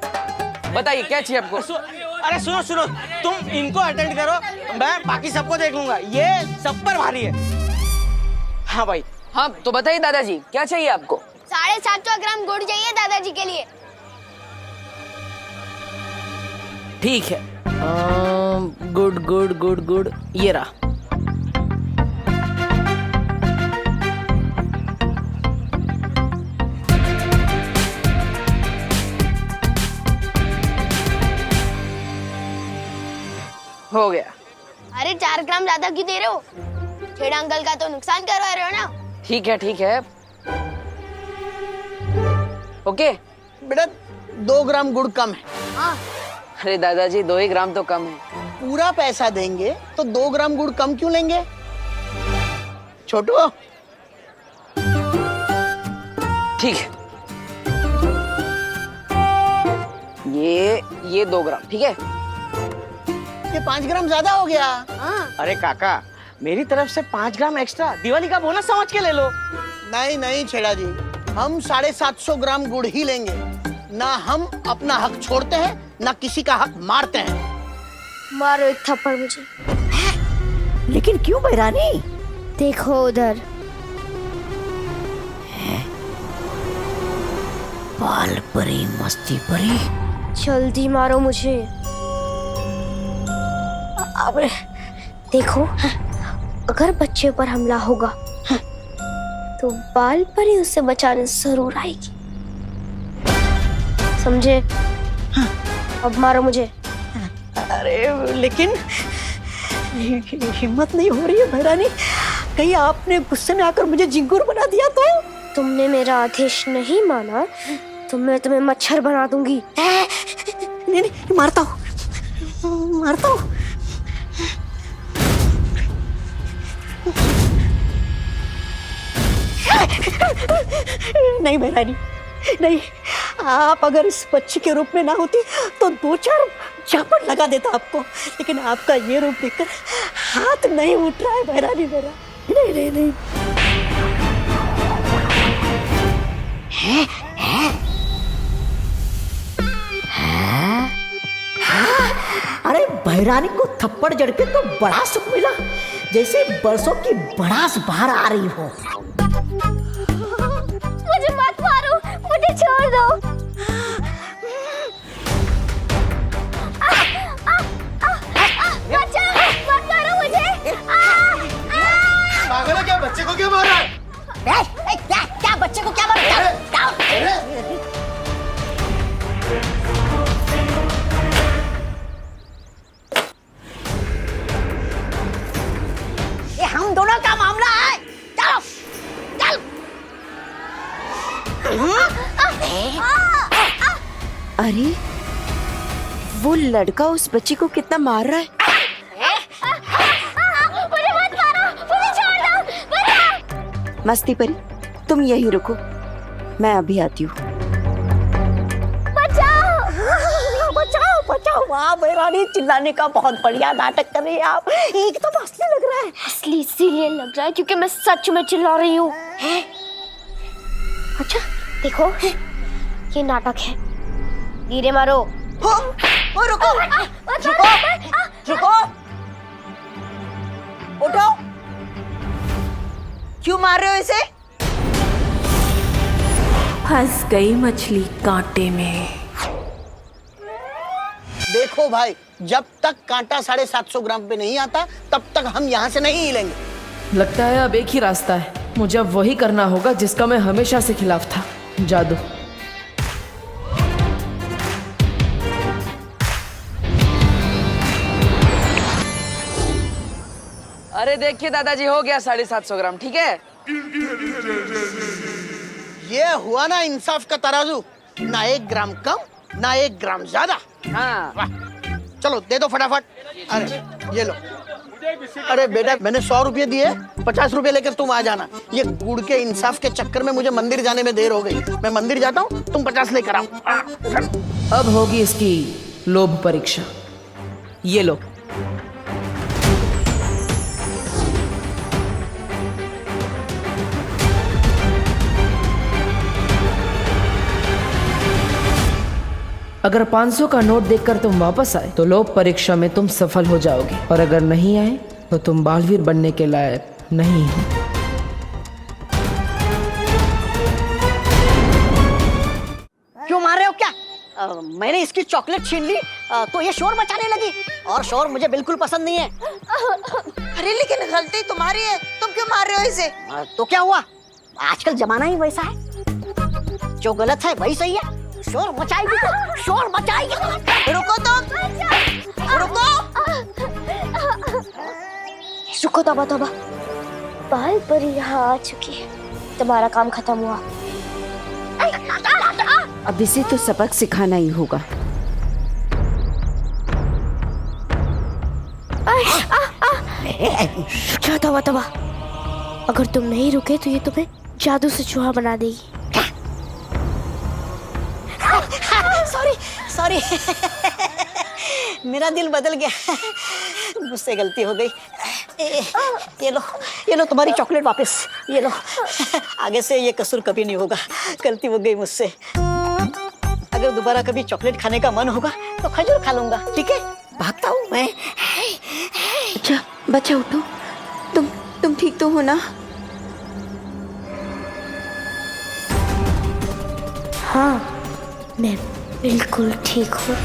बताइए क्या चाहिए आपको? अरे सुनो सुनो, तुम इनको अटेंड करो, मैं बाकी सबको देख लूंगा, ये सब पर भारी है। हाँ भाई। हाँ तो बताइए दादाजी, क्या चाहिए आपको? 750 ग्राम गुड़ चाहिए दादाजी के लिए। ठीक है, गुड गुड गुड गुड, ये रहा। हो गया। अरे 4 ग्राम ज्यादा क्यों दे रहे हो? छेड़ा अंकल का तो नुकसान करवा रहे हो ना। ठीक है। ओके बेटा 2 ग्राम गुड़ कम है। हाँ। अरे दादाजी 2 ही ग्राम तो कम है। पूरा पैसा देंगे तो 2 ग्राम गुड़ कम क्यों लेंगे? छोटू ठीक है, ये 2 ग्राम ठीक है। ये 5 ग्राम ज्यादा हो गया। हाँ। अरे काका, मेरी तरफ से 5 ग्राम एक्स्ट्रा दिवाली का बोनस समझ के ले लो। नहीं छेड़ा जी, हम 750 ग्राम गुड़ ही लेंगे। ना हम अपना हक छोड़ते हैं, ना किसी का हक मारते हैं। मारो एक थप्पड़ मुझे। लेकिन क्यों बहरानी? देखो उधर। बाल परी मस्ती परी, जल्दी मारो मुझे। अब देखो, अगर बच्चे पर हमला होगा तो बाल परी उसे बचाने जरूर आएगी, समझे? अब मारो मुझे। अरे लेकिन हिम्मत नहीं हो रही है बहरानी, कहीं आपने गुस्से में आकर मुझे झिंगुर बना दिया तो? तुमने मेरा आदेश नहीं माना तो मैं तुम्हें मच्छर बना दूंगी। नहीं, मारता हूँ। नहीं बहरानी, नहीं, आप अगर इस बच्ची के रूप में ना होती तो 2-4 झापड़ लगा देता आपको, लेकिन आपका ये रूप देखकर हाथ नहीं उठ रहा है बहरानी मेरा। नहीं। अरे बहरानी को थप्पड़ जड़ के तो बड़ा सुख मिला, जैसे बरसों की भड़ास बाहर आ रही हो। मुझे मत मारो, मुझे छोड़ दो। मत मारो मुझे। पागल है क्या? बच्चे को क्यों मार रहा है? क्या बच्चे को क्या मार रहा है? ये हम दोनों का मामला है। चल। अरे वो लड़का उस बच्ची को कितना मार रहा है। मस्ती परी, तुम यहीं रुको, मैं अभी आती हूँ। बचाओ बचाओ। वाह रानी, चिल्लाने का बहुत बढ़िया नाटक कर रही है आप, एकदम असली लग रहा है। असली इसीलिए लग रहा है क्योंकि मैं सच में चिल्ला रही हूँ। अच्छा देखो, ये नाटक है। धीरे मारो। रुको रुको रुको, उठो। क्यों मार रहे हो इसे? फंस गई मछली कांटे में। देखो भाई, जब तक कांटा 750 ग्राम पे नहीं आता तब तक हम यहाँ से नहीं हिलेंगे। लगता है अब एक ही रास्ता है, मुझे अब वही करना होगा जिसका मैं हमेशा से खिलाफ था, जादू। अरे देखिए दादाजी, हो गया 750 ग्राम, ठीक है? ये हुआ ना इंसाफ का तराजू, ना 1 ग्राम कम ना 1 ग्राम ज्यादा। हाँ। वाह, चलो दे दो फटाफट। अरे ये लो। अरे बेटा, मैंने 100 रुपये दिए, 50 रुपये लेकर तुम आ जाना। ये गुड़ के इंसाफ के चक्कर में मुझे मंदिर जाने में देर हो गई। मैं मंदिर जाता हूँ, तुम 50 लेकर आओ। अब होगी इसकी लोभ परीक्षा। ये लो। अगर 500 का नोट देखकर तुम वापस आए तो लोभ परीक्षा में तुम सफल हो जाओगे, और अगर नहीं आए तो तुम बालवीर बनने के लायक नहीं हो। क्यों मार रहे हो क्या? मैंने इसकी चॉकलेट छीन ली तो ये शोर मचाने लगी, और शोर मुझे बिल्कुल पसंद नहीं है। अरे लेकिन गलती तुम्हारी है, तुम क्यों मार रहे हो इसे? तो क्या हुआ, आजकल जमाना ही वैसा है, जो गलत है वही सही है। शोर मचाएगी तो शोर मचाएगी। रुको तुम, रुको। रुको, तोबा तोबा, बाल परी यहाँ आ चुकी है, तुम्हारा काम खत्म हुआ। अब इसे तो सबक सिखाना ही होगा। तोबा तोबा, अगर तुम नहीं रुके तो ये तुम्हें जादू से चूहा बना देगी। सॉरी सॉरी, मेरा दिल बदल गया, मुझसे गलती हो गई। ये लो तुम्हारी चॉकलेट वापस, ये लो। आगे से ये कसूर कभी नहीं होगा, गलती हो गई मुझसे। अगर दोबारा कभी चॉकलेट खाने का मन होगा तो खजूर खा लूंगा, ठीक है? भागता हूँ मैं। अच्छा बच्चा, उठो। तुम ठीक तो हो ना? हाँ, मैं बिल्कुल ठीक हूँ।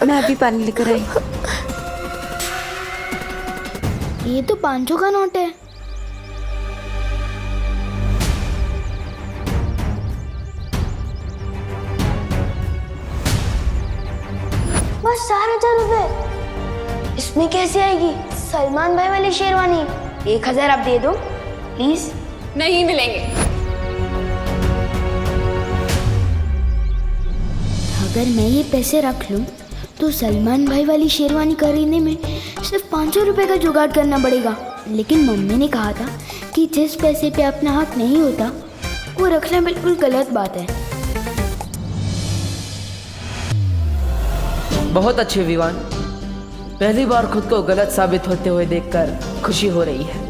मैं अभी पानी लेकर आई। ये तो 500 का नोट है। बस 4,000 रुपए। इसमें कैसे आएगी सलमान भाई वाली शेरवानी? 1,000 आप दे दो प्लीज। नहीं मिलेंगे। अगर मैं ये पैसे रख लूं तो सलमान भाई वाली शेरवानी खरीदने में सिर्फ 500 रुपए का जुगाड़ करना पड़ेगा। लेकिन मम्मी ने कहा था कि जिस पैसे पे अपना हक नहीं होता वो रखना बिल्कुल गलत बात है। बहुत अच्छे विवान, पहली बार खुद को गलत साबित होते हुए देखकर खुशी हो रही है।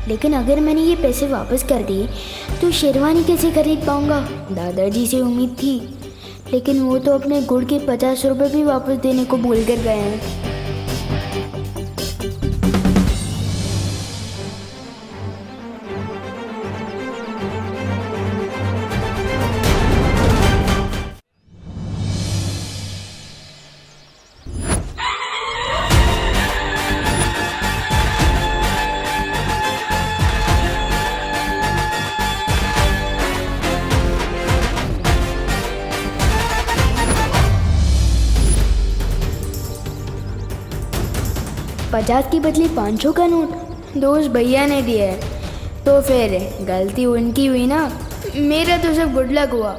लेकिन अगर मैंने ये पैसे वापस कर दिए तो शेरवानी कैसे खरीद पाऊंगा? दादाजी से उम्मीद थी, लेकिन वो तो अपने गुड़ के 50 रुपए भी वापस देने को भूल कर गए हैं। पचास की बदले 500 का नोट दोस्त भैया ने दिया है, तो फिर गलती उनकी हुई ना, मेरा तो सब गुड लक हुआ।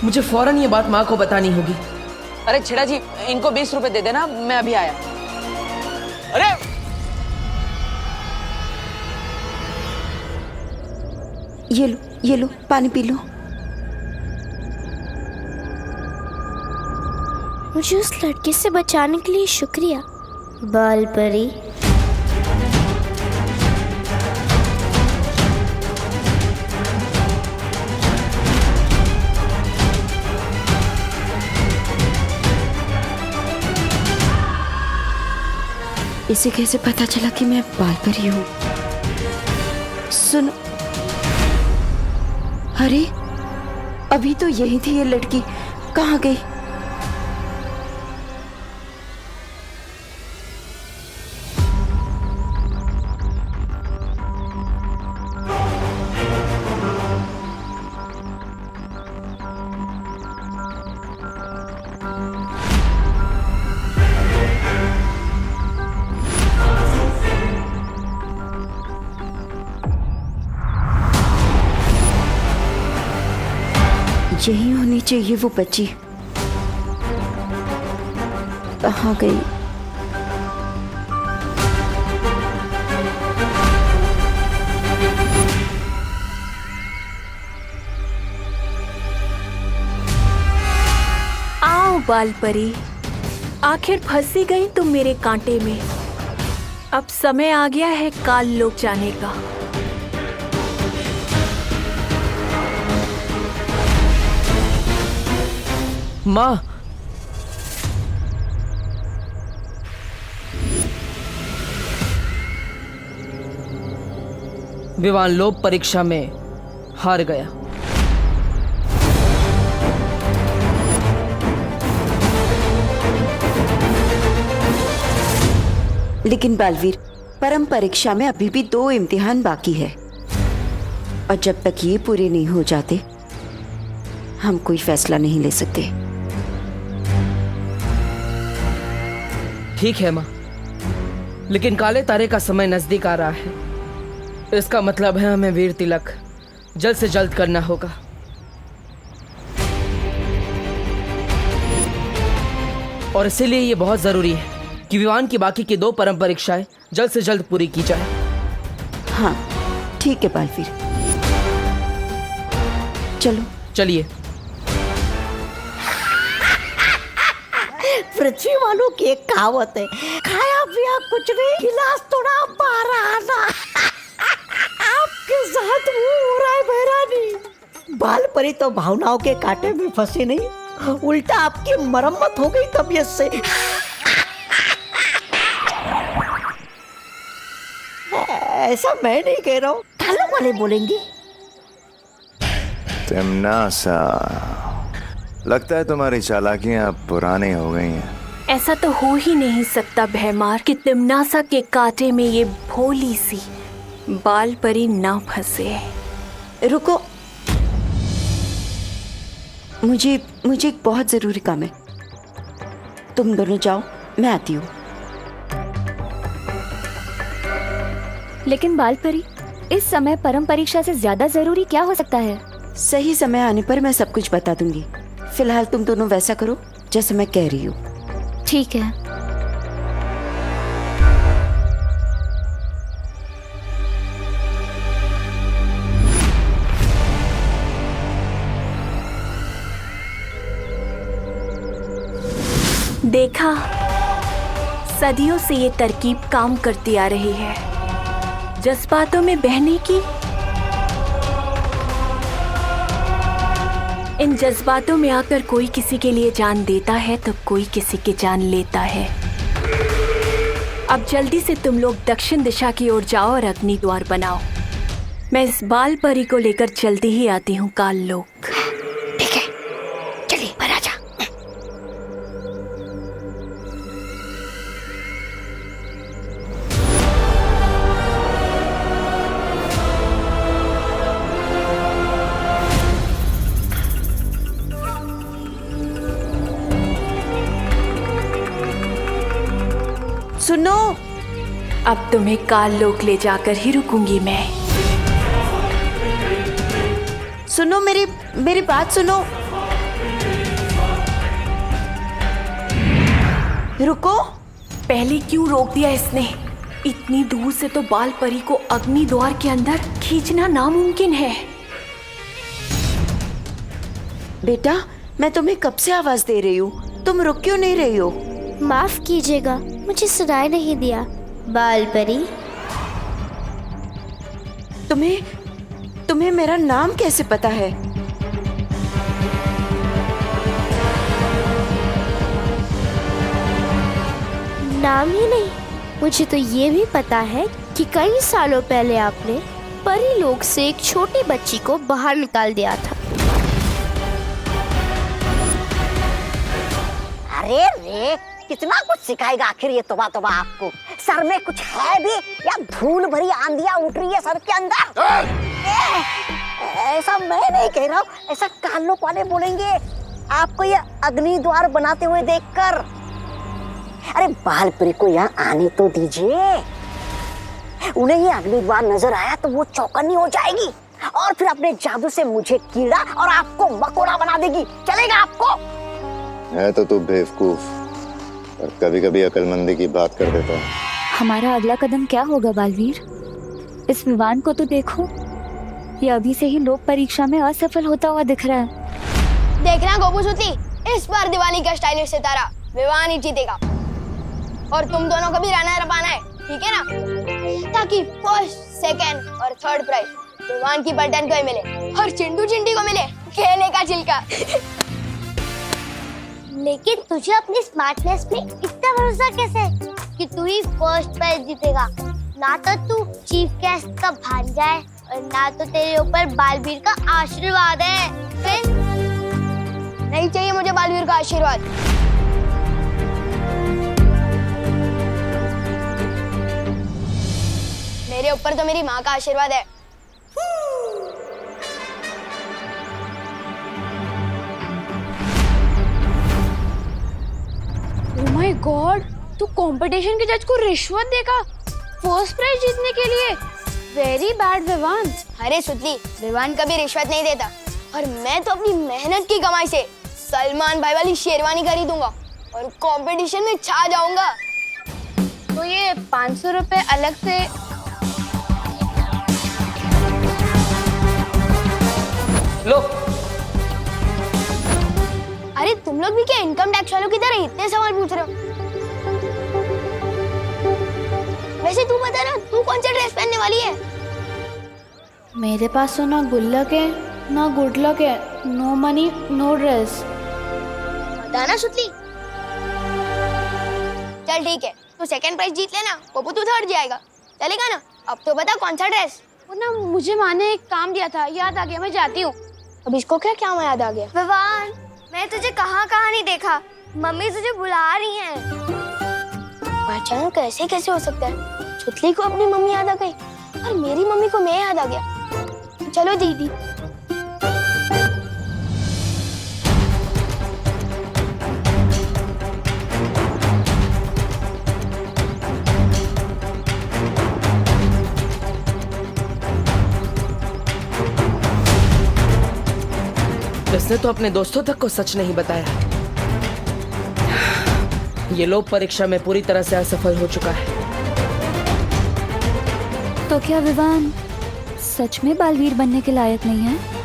मुझे फौरन ये बात माँ को बतानी होगी। अरे छेड़ा जी, इनको 20 रुपए दे देना, मैं अभी आया। अरे ये लो पानी पी लो। मुझे उस लड़के से बचाने के लिए शुक्रिया बाल परी। इसे कैसे पता चला कि मैं बाल परी हूँ? सुनो, अरे अभी तो यही थी ये लड़की, कहाँ गई? यही होनी चाहिए वो बच्ची, कहाँ गई? आओ बाल परी, आखिर फंसी गई तुम मेरे कांटे में। अब समय आ गया है काल लोक जाने का। माँ, विवान लोक परीक्षा में हार गया। लेकिन बालवीर, परम परीक्षा में अभी भी 2 इम्तिहान बाकी है और जब तक ये पूरे नहीं हो जाते हम कोई फैसला नहीं ले सकते। ठीक है माँ, लेकिन काले तारे का समय नजदीक आ रहा है। इसका मतलब है हमें वीर तिलक जल्द से जल्द करना होगा। और इसीलिए ये बहुत जरूरी है कि विवान की बाकी की 2 परम परीक्षाएं जल्द से जल्द पूरी की जाए। हाँ ठीक है बालवीर, चलो चलिए। पृथ्वी वालों की एक कहावत है, खाया पिया कुछ नहीं, गिलास थोड़ा बाहर आना। आपके साथ वो हो रहा है बहरानी। बाल परी तो भावनाओं के कांटे में फंसी नहीं, उल्टा आपकी मरम्मत हो गई तबीयत से। ऐसा मैं नहीं कह रहा हूँ, थालों वाले बोलेंगे। तिम्नासा, लगता है तुम्हारी चालाकियां अब पुरानी हो गई हैं। ऐसा तो हो ही नहीं सकता भैमार कि तिम्नासा के कांटे में ये भोली सी बाल परी ना फंसे। रुको, मुझे एक बहुत जरूरी काम है। तुम दोनों जाओ, मैं आती हूँ। लेकिन बाल परी, इस समय परम परीक्षा से ज्यादा जरूरी क्या हो सकता है? सही समय आने पर मैं सब कुछ बता दूंगी। फिलहाल तुम दोनों वैसा करो जैसे मैं कह रही हूँ। ठीक है। देखा, सदियों से ये तरकीब काम करती आ रही है, जज्बातों में बहने की। इन जज्बातों में आकर कोई किसी के लिए जान देता है तो कोई किसी की जान लेता है। अब जल्दी से तुम लोग दक्षिण दिशा की ओर जाओ और अग्नि द्वार बनाओ। मैं इस बाल परी को लेकर जल्दी ही आती हूँ काल लोक। ठीक है, चलिए महाराजा। सुनो, अब तुम्हें काल लोक ले जाकर ही रुकूंगी मैं। सुनो, मेरी बात सुनो। रुको। पहले क्यों रोक दिया इसने? इतनी दूर से तो बाल परी को अग्नि द्वार के अंदर खींचना नामुमकिन है। बेटा, मैं तुम्हें कब से आवाज दे रही हूँ, तुम रुक क्यों नहीं रही हो? माफ कीजिएगा, मुझे सुनाई नहीं दिया। बाल परी, तुम्हें मेरा नाम कैसे पता है? नाम ही नहीं, मुझे तो ये भी पता है कि कई सालों पहले आपने परी लोक से एक छोटी बच्ची को बाहर निकाल दिया था। अरे रे, कितना कुछ सिखाएगा आखिर ये तोबा तोबा आपको। सर में कुछ है भी या धूल भरी आंधियां उठ रही है सर के अंदर? ऐसा मैं नहीं कह रहा हूँ, ऐसा कान लोग वाले बोलेंगे आपको ये अग्नि द्वार बनाते हुए देखकर। अरे बालपरी को यहाँ आने तो दीजिए, उन्हें ये अग्नि द्वार नजर आया तो वो चौकन्नी हो जाएगी और फिर अपने जादू से मुझे कीड़ा और आपको मकोड़ा बना देगी। चलेगा आपको? है तो तू बेवकूफ, और कभी कभी अकलमंदी की बात कर देता है। हमारा अगला कदम क्या होगा बालवीर? इस विवान को तो देखो, ये अभी से ही लोक परीक्षा में असफल होता हुआ दिख रहा है। देखना गोपूसुती, इस बार दिवाली का स्टाइलिश सितारा विवान ही जीतेगा और तुम दोनों को भी रनर अप आना है, ठीक है ना? ताकि फर्स्ट, सेकंड और थर्ड प्राइज विवान की पलटन को ही मिले और चिंटू चिंटी को मिले खेलने का छिलका। लेकिन तुझे अपनी स्मार्टनेस पे इतना भरोसा कैसे है कि तू ही फर्स्ट प्राइज जीतेगा? ना तो तू चीफ गेस्ट का भांजा है और ना तो तेरे ऊपर बालवीर का आशीर्वाद है। फिर नहीं चाहिए मुझे बालवीर का आशीर्वाद। मेरे ऊपर तो मेरी माँ का आशीर्वाद है। ओह माय गॉड, तू कंपटीशन के जज को रिश्वत देगा फर्स्ट प्राइज जीतने के लिए? Very bad Vivaan. अरे सुतली, विवान कभी रिश्वत नहीं देता और मैं तो अपनी मेहनत की कमाई से सलमान भाई वाली शेरवानी खरीदूंगा और कंपटीशन में छा जाऊंगा। तो ये 500 रुपए अलग से लो। अरे तुम लोग भी क्या इनकम टैक्स वालों की तरह इतने सवाल पूछ रहे हो? वैसे तू बता ना, तू कौन सा ड्रेस पहनने वाली है? मेरे पास तो ना गुल्लक है ना गुड लक है, नो मनी नो ड्रेस। बताना सुतली। चल ठीक है, तू सेकंड प्राइज जीत लेना, पप्पू तू थर्ड जाएगा, चलेगा ना? अब तो बता कौन सा ड्रेस? वो ना मुझे माँ ने एक काम दिया था, याद आ गया, मैं जाती हूँ। अब इसको क्या क्या याद आ गया? विवान, मैं तुझे कहाँ नहीं देखा, मम्मी तुझे बुला रही हैं। अचानक ऐसे कैसे हो सकता है? छुतली को अपनी मम्मी याद आ गई और मेरी मम्मी को मैं याद आ गया। चलो दीदी। इसने तो अपने दोस्तों तक को सच नहीं बताया। ये लोक परीक्षा में पूरी तरह से असफल हो चुका है। तो क्या विवान सच में बालवीर बनने के लायक नहीं है?